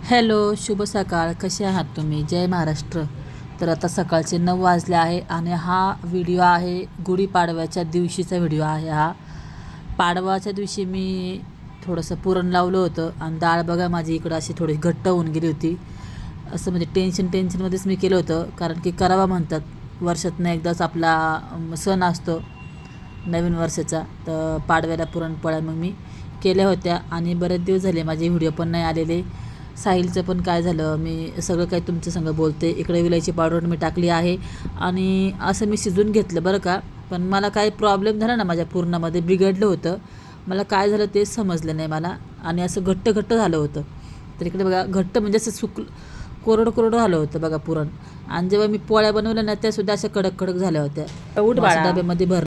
Hello, शुभ सकाळ. कसे आहात तुम्ही? जय महाराष्ट्र. तर आता सकाळचे 9 वाजले आहे आणि हा व्हिडिओ आहे गुढीपाडव्याच्या दिवशीचा व्हिडिओ आहे हा. पाडवाच्या दिवशी मी थोडंसं पुरण लावलं होतं आणि डाळ बघा माझी इकडं अशी थोडी घट्ट होऊन गेली होती. असं म्हणजे टेन्शनमध्येच मी केलं होतं, कारण की करावा म्हणतात. वर्षातनं एकदाच आपला सण असतो नवीन वर्षाचा. तर पाडव्याला पुरणपोळ्या मग मी केल्या होत्या आणि बरेच दिवस झाले माझे व्हिडिओ पण नाही आलेले. साहिलचं पण काय झालं, मी सगळं काही तुमच्या संग बोलते. इकडे विलायची पावडर मी टाकली आहे आणि असं मी शिजून घेतलं बरं का. पण मला काही प्रॉब्लेम झाला ना, माझ्या पूर्णामध्ये बिघडलं होतं. मला काय झालं तेच समजलं नाही मला आणि असं घट्ट घट्ट झालं होतं. तर इकडे बघा घट्ट म्हणजे असं कोरडं कोरडं झालं होतं बघा पुरण. आणि जेव्हा मी पोळ्या बनवल्या ना त्यासुद्धा अशा कडक कडक झाल्या होत्या. उठ बाळा, डब्यामध्ये भर.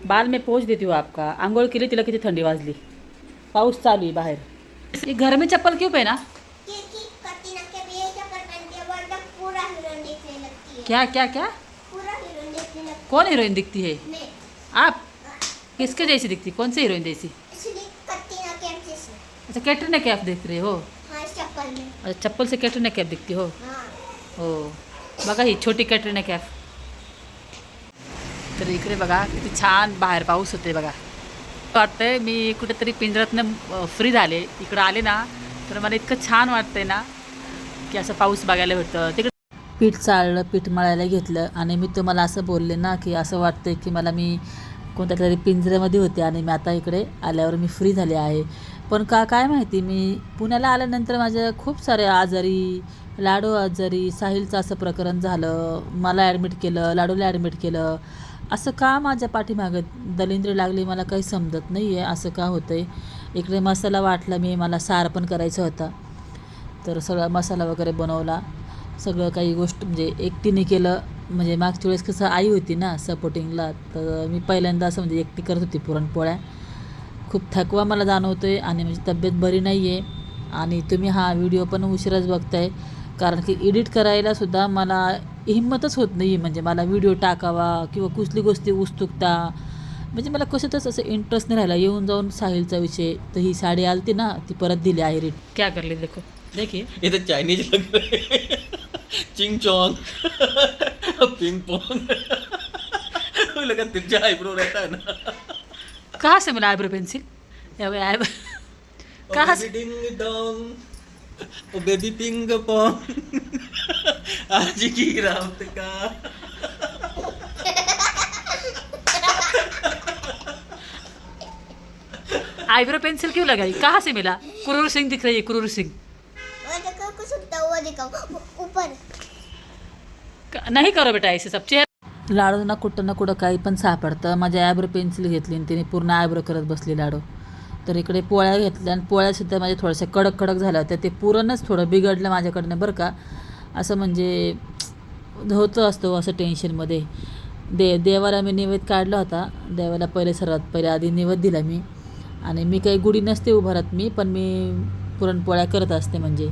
बाल में पोच देती हूँ आपका. आंघोळ केली, तिला किती थंडी वाजली. पाऊस चालू आहे बाहेर. ये घर में चप्पल क्यों पहना? क्या क्या क्या? कौन हीरोइन दिखती है? आप किसके जैसी दिखती? कौन सी हीरोइन जैसी? अच्छा, कैटरीना कैफ दिख रही हो? अच्छा, चप्पल से कैटरीना कैफ दिखती हो? हो बघा, ही छोटी कैटरीना कैफ. तर इकडे बघा किती छान बाहेर पाऊस होते बघा. वाटतंय मी कुठेतरी पिंजऱ्यातनं फ्री झाले. इकडं आले ना तर मला इतकं छान वाटतंय ना की असं पाऊस बघायला भेटतं. तिकडे पीठ चाळलं, पीठ मळायला घेतलं आणि मी तुम्हाला असं बोलले ना की असं वाटतं की मला मी कोणत्या तरी पिंजऱ्यामध्ये होते आणि मी आता इकडे आल्यावर मी फ्री झाले आहे. पण काय माहिती, मी पुण्याला आल्यानंतर माझ्या खूप सारे आजारी, लाडू आजारी, साहिलचं असं प्रकरण झालं, मला ॲडमिट केलं, लाडूला ॲडमिट केलं. असं का माझ्या पाठीमागं दलिंद्री लागली मला काही समजत नाही आहे. असं का होतं आहे. इकडे मसाला वाटला मी, मला सार पण करायचा होता. तर सगळा मसाला वगैरे बनवला. सगळं काही गोष्ट म्हणजे एकटीने केलं. म्हणजे मागच्या वेळेस कसं आई होती ना सपोर्टिंगला, तर मी पहिल्यांदा असं म्हणजे एकटी करत होती पुरणपोळ्या. खूप थकवा मला जाणवतो आहे आणि माझी तब्येत बरी नाही आहे. आणि तुम्ही हा व्हिडिओ पण उशिराच बघताय, कारण की एडिट करायलासुद्धा मला हिंमतच होत नाही. म्हणजे मला व्हिडिओ टाकावा किंवा कुठली गोष्टी उत्सुकता, म्हणजे मला कशातच असं इंटरेस्ट नाही राहिला. येऊन जाऊन साहिलचा विषय, तर ही साडी आलती ना ती परत दिली आहे रिट. क्या कर ले देखो, देखिए ये तो चाइनीज लग रहे हैं. चिंग चोंग पिंग पोंग. लगा तिरछा आईब्रो रहता है ना. कहाँ से मिला आईब्रो पेंसिल? कहाँ से? डिंग डोंग, ओ बेबी पिंग पोंग, आज की रात का. आईब्रो पेंसिल क्यों लगाई? कहाँ से मिला? क्रूर सिंह दिख रही है, क्रूर सिंह. नहीं करो बेटा ऐसे सब. चेहरा लाडू ना कुठं काही पण सापडतं. माझी आयब्रो पेन्सिल घेतली आणि तिने पूर्ण आयब्रो करत बसली लाडू. तर इकडे पोळ्या घेतल्या आणि पोळ्यासुद्धा माझ्या थोड्याशा कडक कडक झाल्या होत्या. ते पुरणच थोडं बिघडलं माझ्याकडनं बरं का. असं म्हणजे होतं असतं असं टेन्शनमध्ये. देवाला मी नैवेद्य काढला होता. देवाला सर्वात पहिले आधी नैवेद्य दिला मी. आणि मी काही गुढी नसते उभारत मी, पण मी पुरणपोळ्या करत असते म्हणजे.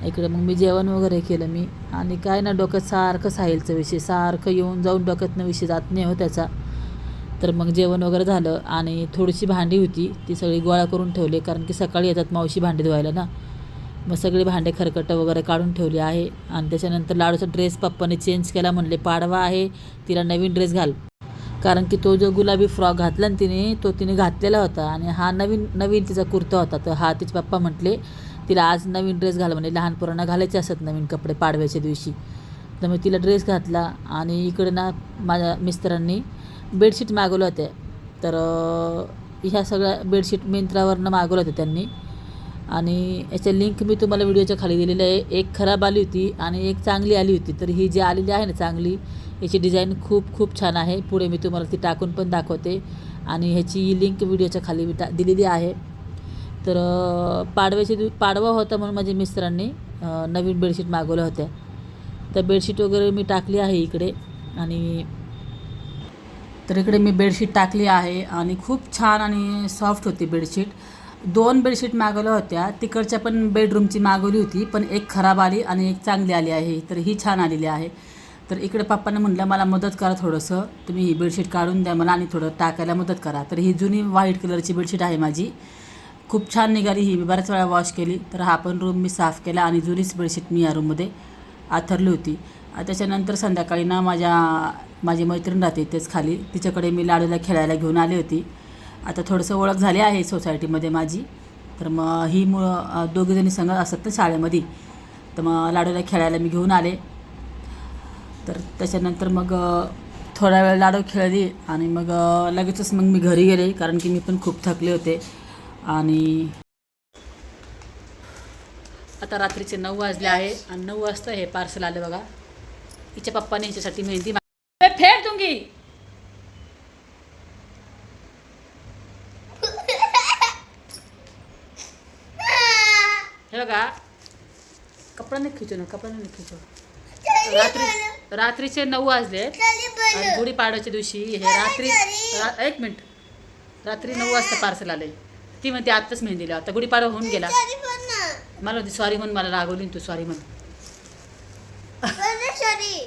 इकडे मग मी जेवण वगैरे केलं मी. आणि काय ना, डोक्यात सारखं साहिलचं विषय, सारखं येऊन जाऊन डोक्यातनं विषय जात नाही हो त्याचा. तर मग जेवण वगैरे झालं आणि थोडीशी भांडी होती ती सगळी गोळा करून ठेवली, कारण की सकाळी येतात मावशी भांडी धुवायला ना. मग सगळे भांडे खरकटं वगैरे काढून ठेवले आहे. आणि त्याच्यानंतर लाडूचा ड्रेस पप्पाने चेंज केला. म्हणले पाडवा आहे, तिला नवीन ड्रेस घाल. कारण की तो जो गुलाबी फ्रॉक घातला ना तिने घातलेला होता आणि हा नवीन तिचा कुर्ता होता. तर हा तिचे पप्पा म्हटले तिला आज नवीन ड्रेस घाल, म्हणजे लहान पोरांना घालायचे असतात नवीन कपडे पाडव्याच्या दिवशी. तर मग तिला ड्रेस घातला. आणि इकडे ना माझ्या मिस्टरांनी बेडशीट मागवल्या होत्या. तर ह्या सगळ्या बेडशीट मिंत्रावरनं मागवल्या होत्या त्यांनी. आणि याच्या लिंक मी तुम्हाला व्हिडिओच्या खाली दिलेली आहे. एक खराब आली होती आणि एक चांगली आली होती. तर ही जी आलेली आहे ना चांगली, याची डिझाईन खूप छान आहे. पुढे मी तुम्हाला ती टाकून पण दाखवते आणि ह्याची लिंक व्हिडिओच्या खाली मी दिलेली आहे. तर पाडवा होता म्हणून माझ्या मिस्टरांनी नवीन बेडशीट मागवल्या होत्या. तर बेडशीट वगैरे मी टाकली आहे इकडे. आणि तर इकडे मी बेडशीट टाकली आहे आणि खूप छान आणि सॉफ्ट होती बेडशीट. 2 बेडशीट मागवल्या होत्या. तिकडच्या पण बेडरूमची मागवली होती, पण एक खराब आली आणि एक चांगली आली आहे. तर ही छान आलेली आहे. तर इकडे पप्पांना म्हटलं मला मदत करा थोडंसं, तुम्ही ही बेडशीट काढून द्या मला आणि थोडं टाकायला मदत करा. तर ही जुनी व्हाईट कलरची बेडशीट आहे माझी. खूप छान निघाली ही. मी बऱ्याच वेळा वॉश केली. तर हा पण रूम मी साफ केला आणि जुनीच बेडशीट मी या रूममध्ये आथरली होती. त्याच्यानंतर संध्याकाळी ना माझी मैत्रीण राहते तेच खाली, तिच्याकडे मी लाडूला खेळायला घेऊन आली होती. आता थोडंसं ओळख झाली आहे सोसायटीमध्ये माझी. तर मग ही दोघीजणी संग असतात ना शाळेमध्ये, तर मग लाडूला खेळायला मी घेऊन आले. तर त्याच्यानंतर मग थोडा वेळ लाडू खेळली आणि मग लगेचच मग मी घरी गेले, कारण की मी पण खूप थकले होते. आणि आता रात्रीचे 9 वाजले आहे आणि 9 वाजता हे पार्सल आलं बघा. हिच्या पप्पाने हिच्यासाठी मेहंदी फेड दूंगी. हे बघा, कपडा नाही खिचो ना, कपडा नाही खिचो. रात्रीचे 9 वाजले आणि गुढीपाडव्याच्या दिवशी हे एक मिनिट, रात्री 9 वाजता पार्सल आले. ती म्हणते आत्ताच मेहंदीला, आता गुढीपाडवा होऊन गेला. मला म्हणते सॉरी म्हण, मला रागवली तू, सॉरी म्हण.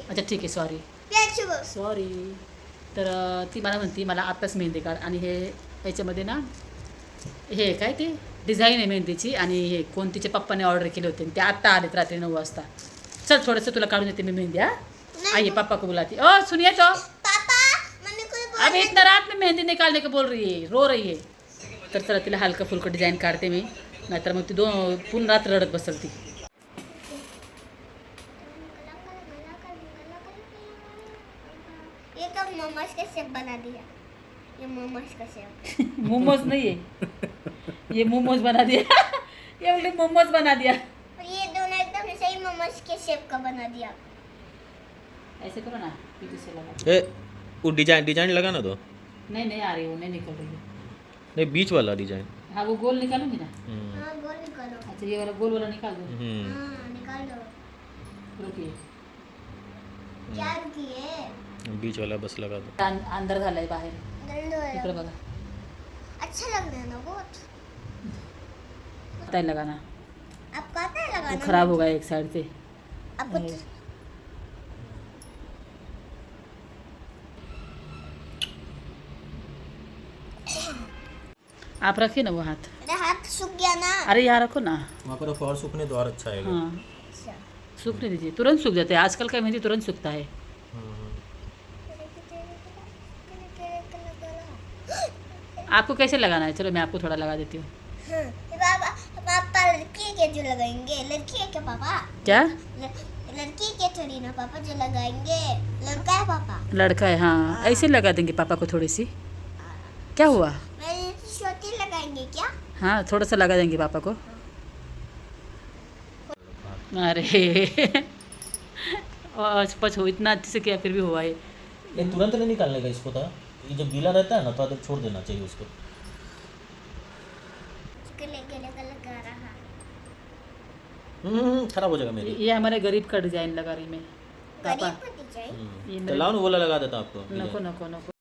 अच्छा ठीक आहे, सॉरी. तर ती मला म्हणती मला आत्ताच मेहंदी काढ. आणि हे याच्यामध्ये ना हे काय ते डिझाईन आहे मेहंदीची, आणि हे कोण तिच्या पप्पाने ऑर्डर केले होते, ते आत्ता आलेत रात्री 9 वाजता. चल थोडंसं तुला काढून देते मी मेहंदी. आइए पापा को बुलाती. ओ सुनिए तो अभी इतना रात में मेहंदी निकालने को बोल रही है, रो रही है. तर चला तिला हलकं फुलकं डिझाईन काढते मी, नाहीतर मग ती पूर्ण रात्र रडत बसल ती. ये तो मोमोज का शेप बना दिया. ये मोमोज का शेप. मोमोज नहीं है, ये मोमोज बना दिया. ये बोले मोमोज बना दिया. और ये दोनों एकदम सही मोमोज के शेप का बना दिया. ऐसे करो ना, पीछे से लगा. ए वो डिजाइन लगा ना तो. नहीं आ रही, वो नहीं निकल रही है. नहीं बीच वाला डिजाइन. हाँ वो गोल निकालूंगी ना. हाँ गोल निकालो. अच्छा ये वाला गोल वाला निकाल दो. हाँ निकाल दो. रुकिए. क्या रुकिए? बीच वाला बस लगा दो. अंदर झालाय बाहेर. गंदो है. इकडे बघा. अच्छा लग रहा है ना बहुत. आता लगा ना, आपको आता है वो लगाना? खराब हो गया एक साइड से. आपको आप रखिए ना वो हाथ. मेरा हाथ सूख गया ना. अरे यहाँ रखो ना. वहाँ पर और सूखने दो और अच्छा आएगा. हाँ अच्छा. सूखने दीजिए, तुरंत सूख जाते हैं आजकल का मेहंदी, तुरंत सूखता है. आपको कैसे लगाना है? चलो मैं आपको थोड़ा लगा देती हूँ. हाँ. ये पापा लड़की के जो लगाएंगे, लड़की है क्या पापा? क्या? लड़की के थोड़ी ना पापा जो लगाएंगे, लड़का है पापा. लड़का है, हाँ ऐसे लगा देंगे पापा को थोड़ी सी. क्या हुआ? मेरी छोटी लगाएंगे क्या? हाँ थोड़ा सा लगा देंगे पापा को. अरे हो इतना अच्छे से किया फिर भी हुआ है. ये तुरंत नहीं निकालने का इसको था. ये जब गीला रहता है ना तो छोड़ देना चाहिए उसको. इसके लेके लगा रहा. खराब हो जाएगा मेरी. ये हमारे गरीब का डिजाइन लगा रही मैं. पापा गरीब को डिजाइन. ये तो मेरे- लाओ ना बोला लगा देता आपको. नको नको नको.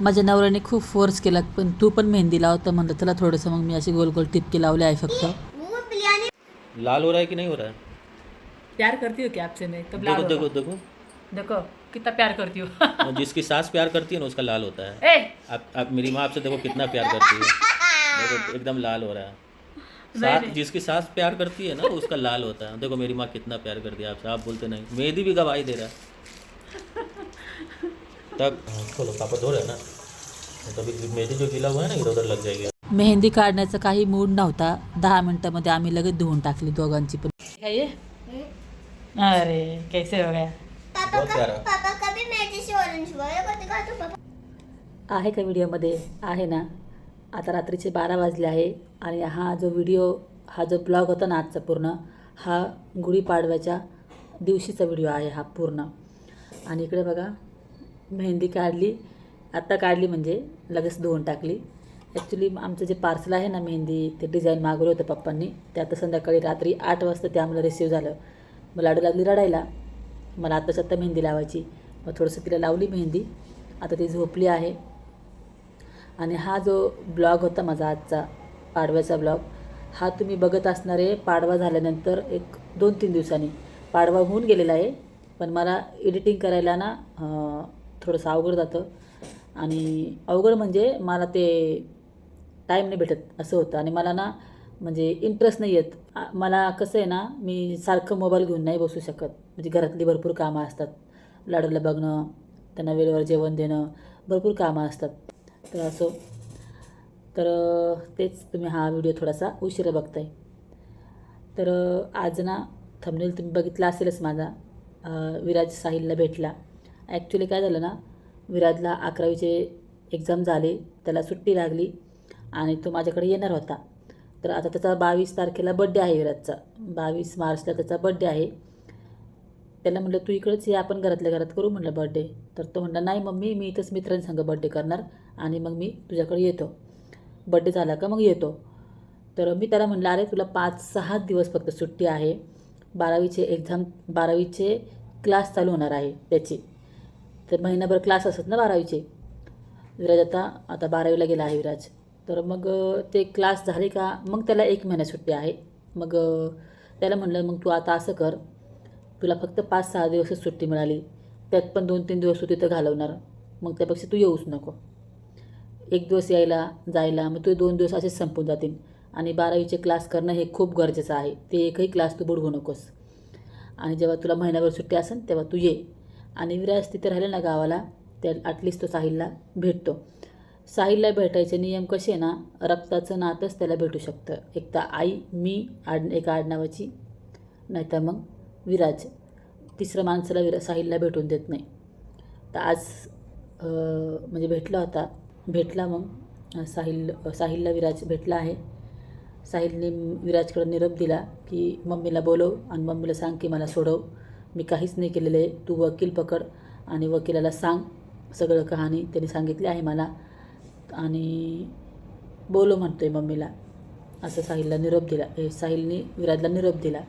माझ्या नवऱ्याने खूप फोर्स केला, पण तू पण मेहंदी लाव. तर म्हणलं चला थोडंसं, मग मी अशी गोल गोल टिपके लावले आहे फक्त. वो बिरयानी. लाल हो रहा है कि नहीं हो रहा है? प्यार करती हो क्या आपसे मैं? तब देखो लाल देखो होगा. देखो. देखो कितना प्यार करती हो. और जिसकी सास प्यार करती है ना उसका लाल होता है. ए आप मेरी माँ आपसे देखो कितना प्यार करती है. देखो एकदम लाल हो रहा है. नहीं. जिसकी सास प्यार करती है ना उसका लाल होता है. देखो मेरी माँ कितना प्यार करती है आपसे. आप बोलते नहीं. मेहंदी भी गवाही दे रहा है. तब खोलो पापा धो रहे हैं ना, तभी मेहंदी जो गीला हुआ है ना इधर उधर लग जाएगी. मेहंदी काढण्याचा काही मूड नव्हता. 10 मिनिटामध्ये आम्ही लगेच धुवून टाकली दोघांची पण. क्या ये? अरे कैसे हो गया? बहुत प्यारा. पापा कभी मैं जैसे ऑरेंज हुआ है, को दिखा दो पापा. आहे का व्हिडिओमध्ये? आहे ना. आता रात्रीचे 12 वाजले आहे आणि हा जो ब्लॉग होता ना आजचा पूर्ण, हा गुढीपाडव्याच्या दिवशीचा व्हिडिओ आहे हा पूर्ण. आणि इकडे बघा मेहंदी काढली, आत्ता काढली म्हणजे लगेच धुवून टाकली. ॲक्च्युली आमचं जे पार्सल आहे ना मेहंदी, ते डिझाईन मागवलं होतं पप्पांनी, ते आता संध्याकाळी रात्री 8 वाजता ते आम्हाला रिसीव झालं. मग लाडू लागली रडायला, मला आत्ता मेहंदी लावायची. मग थोडंसं तिला लावली मेहंदी. आता ती झोपली आहे. आणि हा जो ब्लॉग होता माझा आजचा पाडव्याचा ब्लॉग, हा तुम्ही बघत असणार आहे पाडवा झाल्यानंतर 1-2-3 दिवसांनी. पाडवा होऊन गेलेला आहे, पण मला एडिटिंग करायला ना थोडंसं अवघड जातं. आणि अवघड म्हणजे मला ते टाईम नाही भेटत असं होतं. आणि मला ना म्हणजे इंटरेस्ट नाही येत. मला कसं आहे ना, मी सारखं मोबाईल घेऊन नाही बसू शकत. म्हणजे घरातली भरपूर कामं असतात. लाडूला बघणं, त्यांना वेळेवर जेवण देणं, भरपूर कामं असतात. तर असो, तर तेच तुम्ही हा व्हिडिओ थोडासा उशिरा बघताय. तर आज ना थंबनेल तुम्ही बघितला असेलच माझा. विराज साहिलला भेटला. ॲक्च्युली काय झालं ना, विराजला 11वीचे एक्झाम झाले, त्याला सुट्टी लागली आणि तो माझ्याकडे येणार होता. तर आता त्याचा 22 तारखेला बड्डे आहे विराजचा. 22 मार्चला त्याचा बड्डे आहे. त्याला म्हटलं तू इकडेच ये, आपण घरातल्या घरात करू म्हटलं बड्डे. तर तो म्हटला नाही मम्मी, मी इथंच मित्रांसंग बड्डे करणार आणि मग मी तुझ्याकडे येतो. बड्डे झाला का मग येतो. तर मी त्याला म्हटलं अरे तुला 5-6 दिवस फक्त सुट्टी आहे. 12वीचे क्लास चालू होणार आहे त्याची. तर महिनाभर क्लास असतात ना 12वीचे. विराज आता 12वीला गेला आहे विराज. तर मग ते क्लास झाले का मग त्याला 1 महिना सुट्टी आहे. मग त्याला म्हटलं मग तू आता असं कर, तुला फक्त 5-6 दिवसच सुट्टी मिळाली, त्यात पण 2-3 दिवस तू तिथं घालवणार, मग त्यापेक्षा तू येऊच नको. 1 दिवस यायला जायला मग तू 2 दिवस असेच संपून जातील. आणि 12वीचे क्लास करणं हे खूप गरजेचं आहे. ते एकही क्लास तू बुडवू नकोस. आणि जेव्हा तुला महिनाभर सुट्टी असेल तेव्हा तू ये. आणि विराज तिथे राहिले ना गावाला, त्या ॲटलिस्ट तो साहिलला भेटतो. साहिलला भेटायचे नियम कसे ना, रक्ताचं नातंच त्याला भेटू शकतं. एक तर आई, मी एका आडनावाची, नाहीतर मग विराज. तिसरं माणसाला साहिलला भेटून देत नाही. तर आज म्हणजे भेटला मग साहिलला विराज भेटला आहे. साहिलने विराजकडे निरोप दिला की मम्मीला बोलव आणि मम्मीला सांग की मला सोडव, मी काहीच नाही केलेलं आहे, तू वकील पकड आणि वकिलाला सांग सगळं कहाणी त्यांनी सांगितली आहे मला आणि बोलव म्हणतोय मम्मीला, असं साहिलने विराजला निरोप दिला.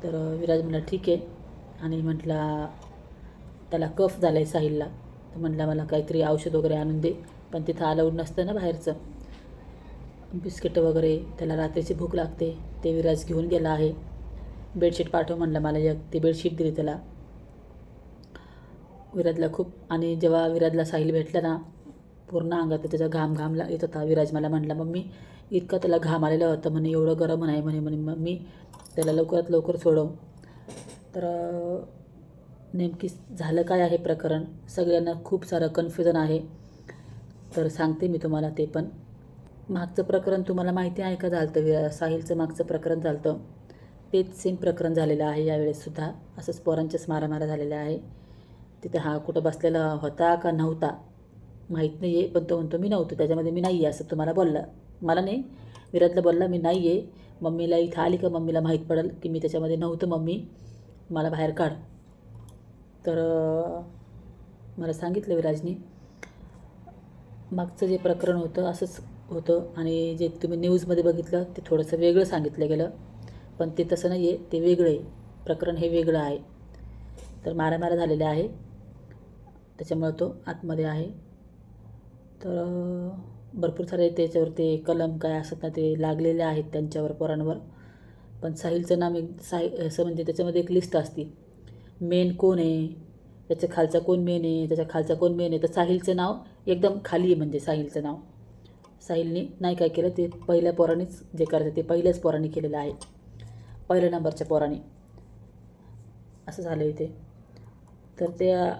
तर विराज म्हटला ठीक आहे. आणि म्हटला त्याला कफ झाला आहे साहिलला. तर म्हटला मला काहीतरी औषध वगैरे आणून दे, पण तिथं अलाउड नसतं ना बाहेरचं. बिस्किटं वगैरे, त्याला रात्रीची भूक लागते, ते विराज घेऊन गेला आहे. बेडशीट पाठव म्हणलं मला एक, ती बेडशीट दिली त्याला. विराजला खूप, आणि जेव्हा विराजला साहिल भेटला ना, पूर्ण अंगात त्याचा घाम येत होता. विराज मला म्हटला मम्मी इतका त्याला घाम आलेला होता म्हणे, एवढं गरम आहे म्हणे मम्मी त्याला लवकरात लवकर सोडव. तर नेमकी झालं काय आहे प्रकरण, सगळ्यांना खूप सारं कन्फ्युजन आहे. तर सांगते मी तुम्हाला ते. पण मागचं प्रकरण तुम्हाला माहिती आहे का झालं साहिलचं मागचं प्रकरण झालं, तेच सेम प्रकरण झालेलं आहे यावेळेससुद्धा. असंच पोरांच्याच मारामारा झालेल्या आहे. तिथे हा कुठं बसलेला होता का नव्हता माहीत नाही आहे, पण तो म्हणतो मी नव्हतो त्याच्यामध्ये, मी नाही आहे असं तुम्हाला बोलला. मला नाही, विराजला बोलला मी नाही आहे. मम्मीला इथं आली का मम्मीला माहीत पडेल की मी त्याच्यामध्ये नव्हतं, मम्मी मला बाहेर काढ. तर मला सांगितलं विराजनी मागचं जे प्रकरण होतं असंच होतं. आणि जे तुम्ही न्यूजमध्ये बघितलं ते थोडंसं वेगळं सांगितलं गेलं, पण ते तसं नाही आहे, ते वेगळं आहे. प्रकरण हे वेगळं आहे. तर मारामारा झालेल्या आहे, त्याच्यामुळं तो आतमध्ये आहे. तर भरपूर सारे त्याच्यावर ते कलम काय असतात ना ते लागलेले आहेत त्यांच्यावर, पोरांवर. पण साहिलचं नाव असं म्हणजे त्याच्यामध्ये एक लिस्ट असते, मेन कोण आहे, त्याच्या खालचा कोण मेन आहे, त्याच्या खालचा कोण मेन आहे. तर साहिलचं नाव एकदम खाली आहे. म्हणजे साहिलचं नाव साहिलने नाही काय केलं, ते पहिल्या पोरांनीच जे करायचं ते पहिल्याच पोरांनी केलेलं आहे, पहिल्या नंबरच्या पोरांनी. असं झालं आहे ते. तर त्या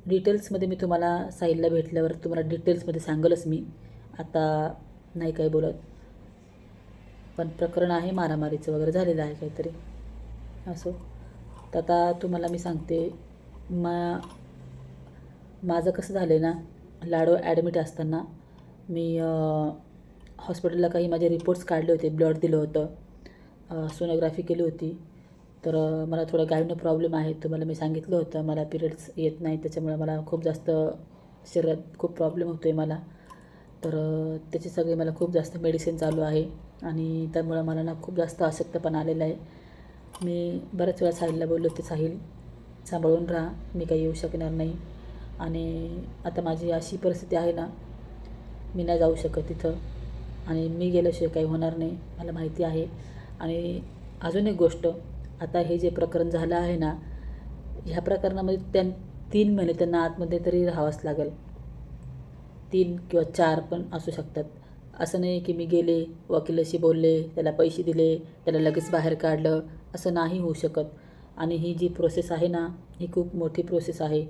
डिटेल्समध्ये मी तुम्हाला साहिलला भेटल्यावर तुम्हाला डिटेल्समध्ये सांगलच मी, आता नाही काय बोलत. पण प्रकरण आहे मारामारीचं वगैरे झालेलं आहे काहीतरी. असो, तर आता तुम्हाला मी सांगते माझं कसं झालं आहे ना. लाडू ॲडमिट असताना मी हॉस्पिटलला काही माझे रिपोर्ट्स काढले होते, ब्लड दिलं होतं, सोनोग्राफी केली होती. तर मला थोडं गायनो प्रॉब्लेम आहे, तुम्हाला मी सांगितलं होतं. मला पिरियड्स येत नाही, त्याच्यामुळे मला खूप जास्त शरीरात खूप प्रॉब्लेम होतो आहे मला. तर त्याचे सगळे मला खूप जास्त मेडिसिन चालू आहे आणि त्यामुळं मला ना खूप जास्त अशक्तपणा आलेला आहे. मी बऱ्याच वेळा साहिलला बोललो होते, साहिल सांभाळून राहा, मी काही येऊ शकणार नाही. आणि आता माझी अशी परिस्थिती आहे ना, मी नाही जाऊ शकत तिथं आणि मी गेल्याशिवाय काही होणार नाही, मला माहिती आहे. आणि अजून एक गोष्ट, आता हे जे प्रकरण झालं आहे ना, ह्या प्रकरणामध्ये 3 महिने त्यांना आतमध्ये तरी राहावंच लागेल. 3 किंवा 4 पण असू शकतात. असं नाही की मी गेले, वकिलाशी बोलले, त्याला पैसे दिले, त्याला लगेच बाहेर काढलं, असं नाही होऊ शकत. आणि ही जी प्रोसेस आहे ना, ही खूप मोठी प्रोसेस आहे.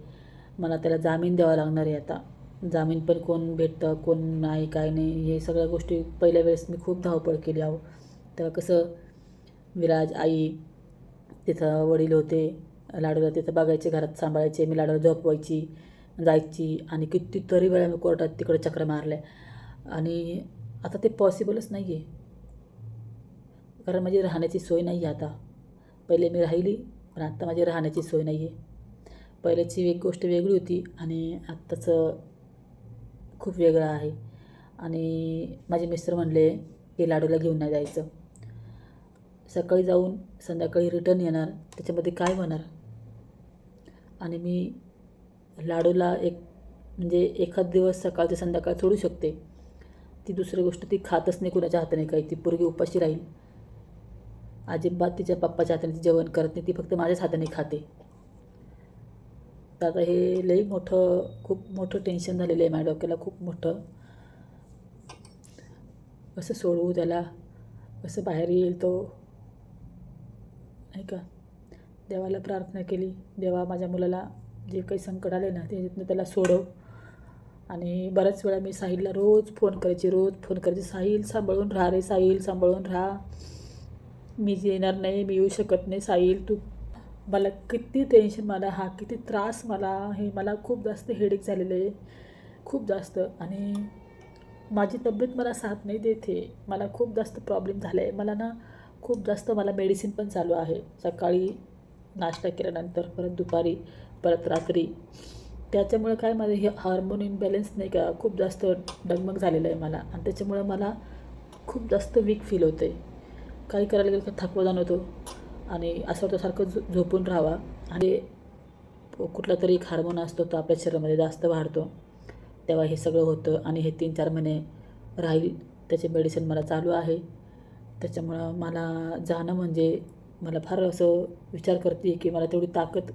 मला त्याला जामीन द्यावा लागणार आहे आता. जामीन पण कोण भेटतं, कोण नाही, काय नाही, हे सगळ्या गोष्टी पहिल्या वेळेस मी खूप धावपळ केली अहो. तेव्हा कसं विराज, आई, तिथं वडील होते, लाडूला तिथं बघायचे, घरात सांभाळायचे, मी लाडूला झोपवायची, जायची आणि कितीतरी वेळा मी कोर्टात तिकडे चक्रा मारल्या. आणि आता ते पॉसिबलच नाही आहे, कारण माझी राहण्याची सोय नाही आहे आता. पहिले मी राहिली, पण आत्ता माझी राहण्याची सोय नाही आहे. पहिल्याची एक गोष्ट वेगळी होती आणि आत्ताचं खूप वेगळं आहे. आणि माझे मिस्टर म्हणले की लाडूला घेऊन नाही जायचं, सकाळी जाऊन संध्याकाळी रिटर्न येणार, त्याच्यामध्ये काय होणार. आणि मी लाडूला म्हणजे एखाद दिवस सकाळ ते संध्याकाळ सोडू शकते. ती दुसरी गोष्ट, ती खातच नाही कुणाच्या हाताने काही, ती पोरगी उपाशी राहील. अजिबात तिच्या पप्पाच्या हाताने ती जेवण करत नाही, ती फक्त माझ्याच हाताने खाते. तर आता हे लई मोठं, खूप मोठं टेन्शन झालेलं आहे माझ्या डोक्याला, खूप मोठं. कसं सोडवू त्याला, कसं बाहेर येईल तो, नाही का. देवाला प्रार्थना केली, देवा माझ्या मुलाला जे काही संकट आले ना त्याच्यातनं त्याला सोडव. आणि बऱ्याच वेळा मी साहिलला रोज फोन करायचे, साहिल सांभाळून राहा रे, साहिल सांभाळून राहा, मी येणार नाही, मी येऊ शकत नाही, साहिल तू. मला किती टेन्शन, मला हा किती त्रास, मला खूप जास्त हेडेक झालेलं आहे, खूप जास्त. आणि माझी तब्येत मला साथ नाही देते, मला खूप जास्त प्रॉब्लेम झाला आहे. मला ना खूप जास्त मला मेडिसिन पण चालू आहे, सकाळी नाश्ता केल्यानंतर, परत दुपारी, परत रात्री. त्याच्यामुळे काय, माझं हे हार्मोन इम्बॅलन्स नाही का खूप जास्त डगमग झालेलं आहे मला. आणि त्याच्यामुळं मला खूप जास्त वीक फील होतं आहे. काही करायला गेलं तर थकवा जाणवतो आणि असं वाटतं सारखं झोपून राहावा. आणि कुठला तरी एक हार्मोन असतो तो आपल्या शरीरामध्ये जास्त वाढतो, तेव्हा हे सगळं होतं. आणि हे 3-4 महिने राहील, त्याचे मेडिसिन मला चालू आहे. त्याच्यामुळं मला जाणं म्हणजे, मला फार असं विचार करते की मला तेवढी ताकद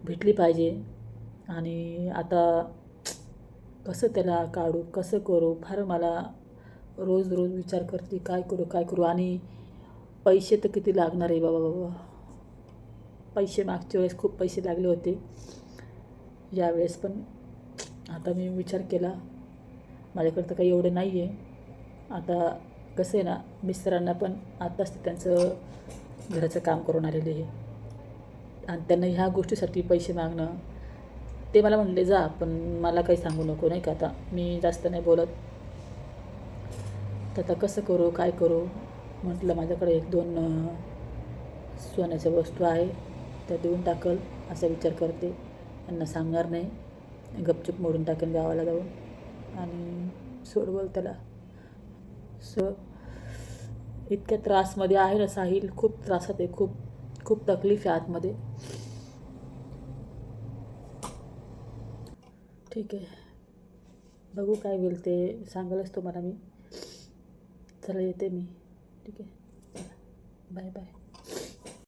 भेटली पाहिजे. आणि आता कसं त्याला काढू, कसं करू, फार मला रोज विचार करते, काय करू. आणि पैसे तर किती लागणार आहे बाबा. पैसे मागच्या वेळेस खूप पैसे लागले होते, यावेळेस पण आता मी विचार केला, माझ्याकडं तर काही एवढं नाही आहे. आता कसं आहे ना, मिस्टरांना पण आत्ताच ते त्यांचं घराचं काम करून आलेले आहे आणि त्यांना ह्या गोष्टीसाठी पैसे मागणं, ते मला म्हणले जा, पण मला काही सांगू नको, नाही का. आता मी जास्त नाही बोलत. तर आता कसं करू, काय करू. म्हटलं माझ्याकडे 1-2 सोन्याच्या वस्तू आहे, त्या देऊन टाकल असा विचार करते. त्यांना सांगणार नाही, गपचूप मोडून टाकेन गावाला जाऊन आणि सोडवल त्याला. इतक्या त्रासमध्ये आहे ना साहिल, खूप त्रासात आहे, खूप तकलीफ आहे आतमध्ये. ठीक आहे, बघू काय होईल ते सांगालच तुम्हाला मी. चला येते मी, ठीक आहे, बाय बाय.